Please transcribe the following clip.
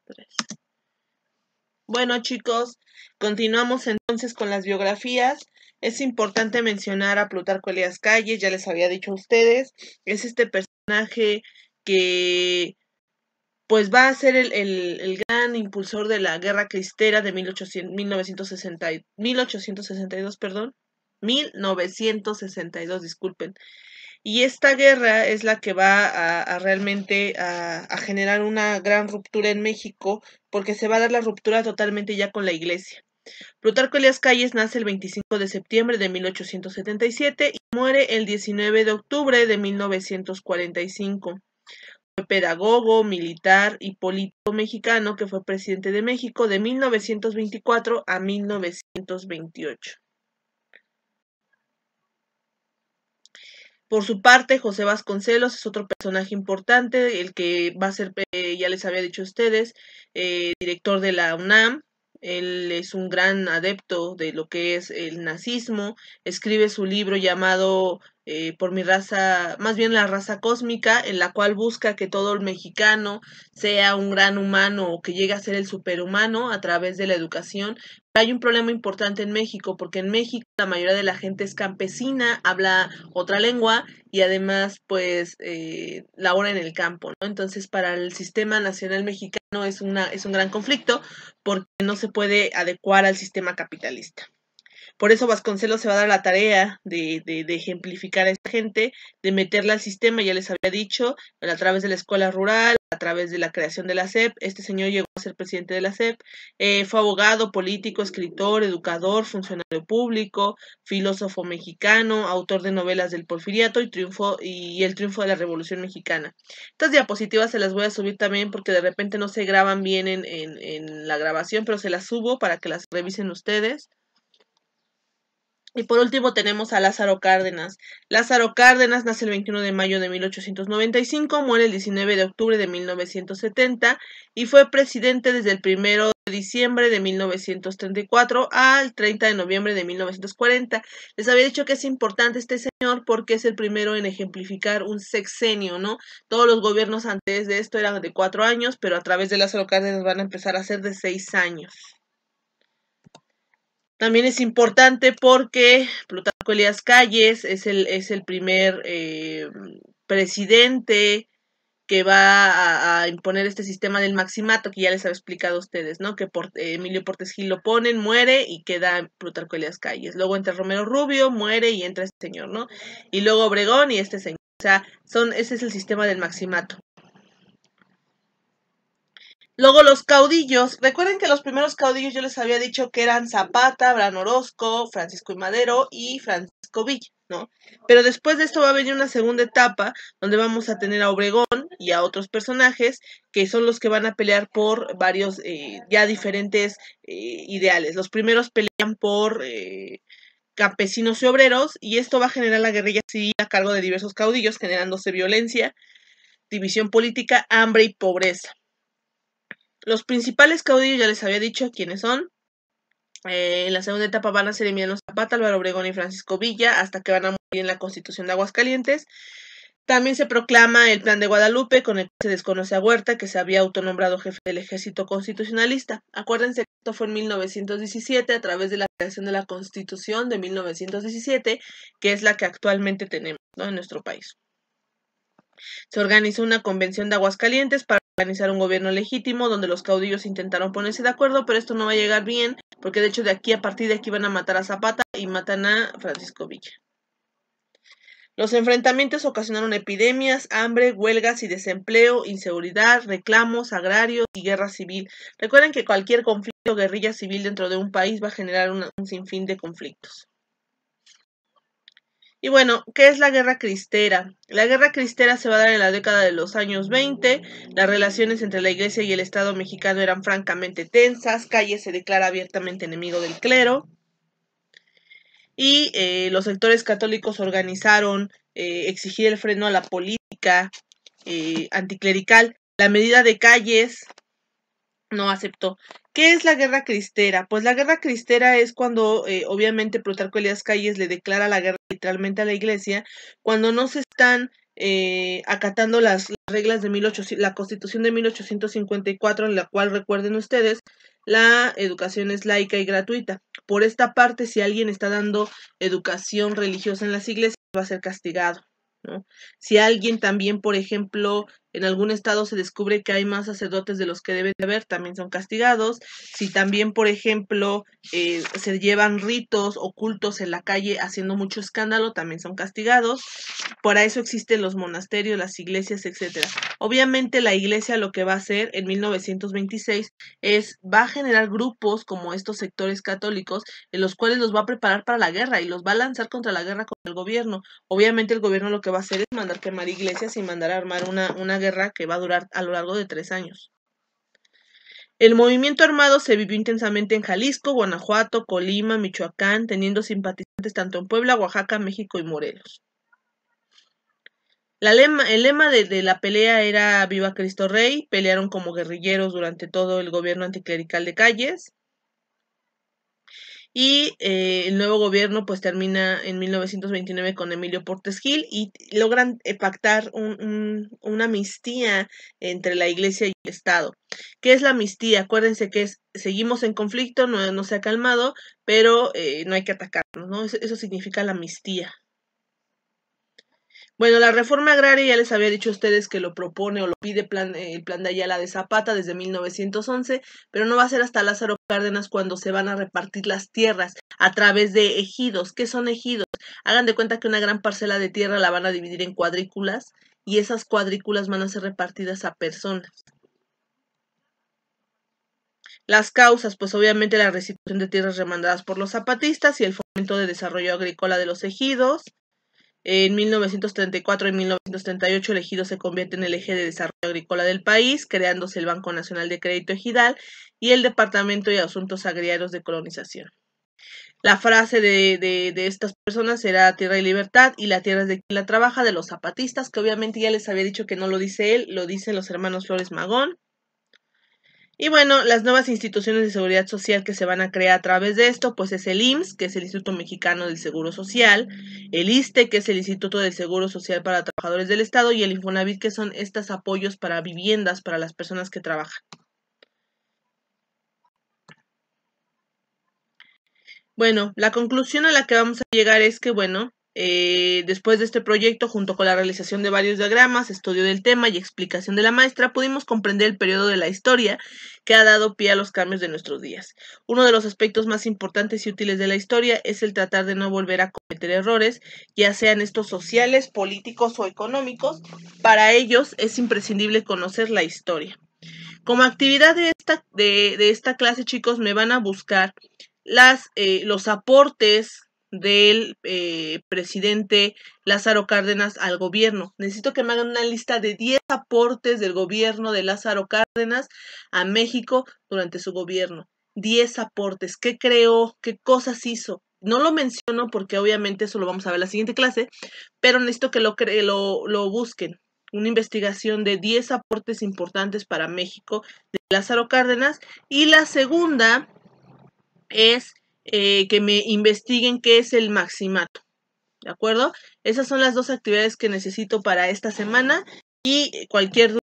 3. Bueno, chicos, continuamos entonces con las biografías. Es importante mencionar a Plutarco Elías Calles, ya les había dicho a ustedes. Es este personaje que pues va a ser el gran impulsor de la Guerra Cristera de 1962, disculpen. Y esta guerra es la que va a realmente a generar una gran ruptura en México, porque se va a dar la ruptura totalmente ya con la iglesia. Plutarco Elías Calles nace el 25 de septiembre de 1877 y muere el 19 de octubre de 1945. Fue pedagogo, militar y político mexicano que fue presidente de México de 1924 a 1928. Por su parte, José Vasconcelos es otro personaje importante, el que va a ser, ya les había dicho a ustedes, director de la UNAM. Él es un gran adepto de lo que es el nazismo. Escribe su libro llamado Por mi raza, más bien la raza cósmica, en la cual busca que todo el mexicano sea un gran humano o que llegue a ser el superhumano a través de la educación. Hay un problema importante en México, porque en México la mayoría de la gente es campesina, habla otra lengua y además pues labora en el campo, ¿no? Entonces para el sistema nacional mexicano es un gran conflicto porque no se puede adecuar al sistema capitalista. Por eso Vasconcelos se va a dar la tarea de ejemplificar a esta gente, de meterla al sistema, ya les había dicho, a través de la escuela rural, a través de la creación de la SEP. Este señor llegó a ser presidente de la SEP, fue abogado, político, escritor, educador, funcionario público, filósofo mexicano, autor de novelas del Porfiriato y el triunfo de la Revolución Mexicana. Estas diapositivas se las voy a subir también porque de repente no se graban bien en la grabación, pero se las subo para que las revisen ustedes. Y por último tenemos a Lázaro Cárdenas. Lázaro Cárdenas nace el 21 de mayo de 1895, muere el 19 de octubre de 1970 y fue presidente desde el 1 de diciembre de 1934 al 30 de noviembre de 1940. Les había dicho que es importante este señor porque es el primero en ejemplificar un sexenio, ¿no? Todos los gobiernos antes de esto eran de 4 años, pero a través de Lázaro Cárdenas van a empezar a ser de 6 años. También es importante porque Plutarco Elías Calles es el primer presidente que va a imponer este sistema del maximato que ya les había explicado a ustedes, ¿no? Que Emilio Portes Gil lo ponen, muere y queda Plutarco Elías Calles. Luego entra Romero Rubio, muere y entra este señor, ¿no? Y luego Obregón y este señor. O sea, ese es el sistema del maximato. Luego los caudillos, recuerden que los primeros caudillos yo les había dicho que eran Zapata, Abraham Orozco, Francisco I. Madero y Francisco Villa, ¿no? Pero después de esto va a venir una segunda etapa donde vamos a tener a Obregón y a otros personajes que son los que van a pelear por varios ya diferentes ideales. Los primeros pelean por campesinos y obreros y esto va a generar la guerrilla civil a cargo de diversos caudillos, generándose violencia, división política, hambre y pobreza. Los principales caudillos ya les había dicho quiénes son. En la segunda etapa van a ser Emiliano Zapata, Álvaro Obregón y Francisco Villa, hasta que van a morir en la Constitución de Aguascalientes. También se proclama el Plan de Guadalupe, con el que se desconoce a Huerta, que se había autonombrado jefe del ejército constitucionalista. Acuérdense que esto fue en 1917, a través de la creación de la Constitución de 1917, que es la que actualmente tenemos, ¿no?, en nuestro país. Se organizó una convención de Aguascalientes para organizar un gobierno legítimo donde los caudillos intentaron ponerse de acuerdo, pero esto no va a llegar bien porque de hecho a partir de aquí van a matar a Zapata y matan a Francisco Villa. Los enfrentamientos ocasionaron epidemias, hambre, huelgas y desempleo, inseguridad, reclamos agrarios y guerra civil. Recuerden que cualquier conflicto o guerrilla civil dentro de un país va a generar un sinfín de conflictos. Y bueno, ¿qué es la Guerra Cristera? La Guerra Cristera se va a dar en la década de los años 20. Las relaciones entre la Iglesia y el Estado mexicano eran francamente tensas. Calles se declara abiertamente enemigo del clero. Y los sectores católicos organizaron exigir el freno a la política anticlerical. La medida de Calles no aceptó. ¿Qué es la Guerra Cristera? Pues la Guerra Cristera es cuando obviamente Plutarco Elías Calles le declara la guerra literalmente a la iglesia, cuando no se están acatando las reglas de la Constitución de 1854, en la cual, recuerden ustedes, la educación es laica y gratuita. Por esta parte, si alguien está dando educación religiosa en las iglesias, va a ser castigado, ¿no? Si alguien también, por ejemplo, en algún estado se descubre que hay más sacerdotes de los que debe de haber, también son castigados. Si también, por ejemplo, se llevan ritos ocultos en la calle haciendo mucho escándalo, también son castigados. Para eso existen los monasterios, las iglesias, etcétera. Obviamente la iglesia lo que va a hacer en 1926 va a generar grupos como estos sectores católicos en los cuales los va a preparar para la guerra y los va a lanzar contra la guerra con el gobierno. Obviamente el gobierno lo que va a hacer es mandar quemar iglesias y mandar a armar una guerra que va a durar a lo largo de 3 años. El movimiento armado se vivió intensamente en Jalisco, Guanajuato, Colima, Michoacán, teniendo simpatizantes tanto en Puebla, Oaxaca, México y Morelos. El lema de la pelea era Viva Cristo Rey. Pelearon como guerrilleros durante todo el gobierno anticlerical de Calles. Y el nuevo gobierno pues termina en 1929 con Emilio Portes Gil y logran pactar una amnistía entre la iglesia y el Estado. ¿Qué es la amnistía? Acuérdense que seguimos en conflicto, no se ha calmado, pero no hay que atacarnos, ¿no? Eso significa la amnistía. Bueno, la reforma agraria ya les había dicho a ustedes que lo propone o lo pide el plan de Ayala de Zapata desde 1911, pero no va a ser hasta Lázaro Cárdenas cuando se van a repartir las tierras a través de ejidos. ¿Qué son ejidos? Hagan de cuenta que una gran parcela de tierra la van a dividir en cuadrículas y esas cuadrículas van a ser repartidas a personas. Las causas, pues obviamente la restitución de tierras remandadas por los zapatistas y el fomento de desarrollo agrícola de los ejidos. En 1934 y 1938 el ejido se convierte en el eje de desarrollo agrícola del país, creándose el Banco Nacional de Crédito Ejidal y el Departamento de Asuntos Agrarios de Colonización. La frase de estas personas era tierra y libertad y la tierra es de quien la trabaja, de los zapatistas, que obviamente ya les había dicho que no lo dice él, lo dicen los hermanos Flores Magón. Y bueno, las nuevas instituciones de seguridad social que se van a crear a través de esto, pues es el IMSS, que es el Instituto Mexicano del Seguro Social, el ISSSTE, que es el Instituto del Seguro Social para Trabajadores del Estado, y el Infonavit, que son estos apoyos para viviendas para las personas que trabajan. Bueno, la conclusión a la que vamos a llegar es que, bueno, después de este proyecto, junto con la realización de varios diagramas, estudio del tema y explicación de la maestra, pudimos comprender el periodo de la historia que ha dado pie a los cambios de nuestros días. Uno de los aspectos más importantes y útiles de la historia es el tratar de no volver a cometer errores, ya sean estos sociales, políticos o económicos. Para ellos es imprescindible conocer la historia. Como actividad de esta clase, chicos, me van a buscar los aportes del presidente Lázaro Cárdenas al gobierno. Necesito que me hagan una lista de 10 aportes del gobierno de Lázaro Cárdenas a México durante su gobierno. 10 aportes. ¿Qué creó? ¿Qué cosas hizo? No lo menciono porque obviamente eso lo vamos a ver en la siguiente clase, pero necesito que lo busquen. Una investigación de 10 aportes importantes para México de Lázaro Cárdenas. Y la segunda es que me investiguen qué es el maximato. ¿De acuerdo? Esas son las dos actividades que necesito para esta semana y cualquier duda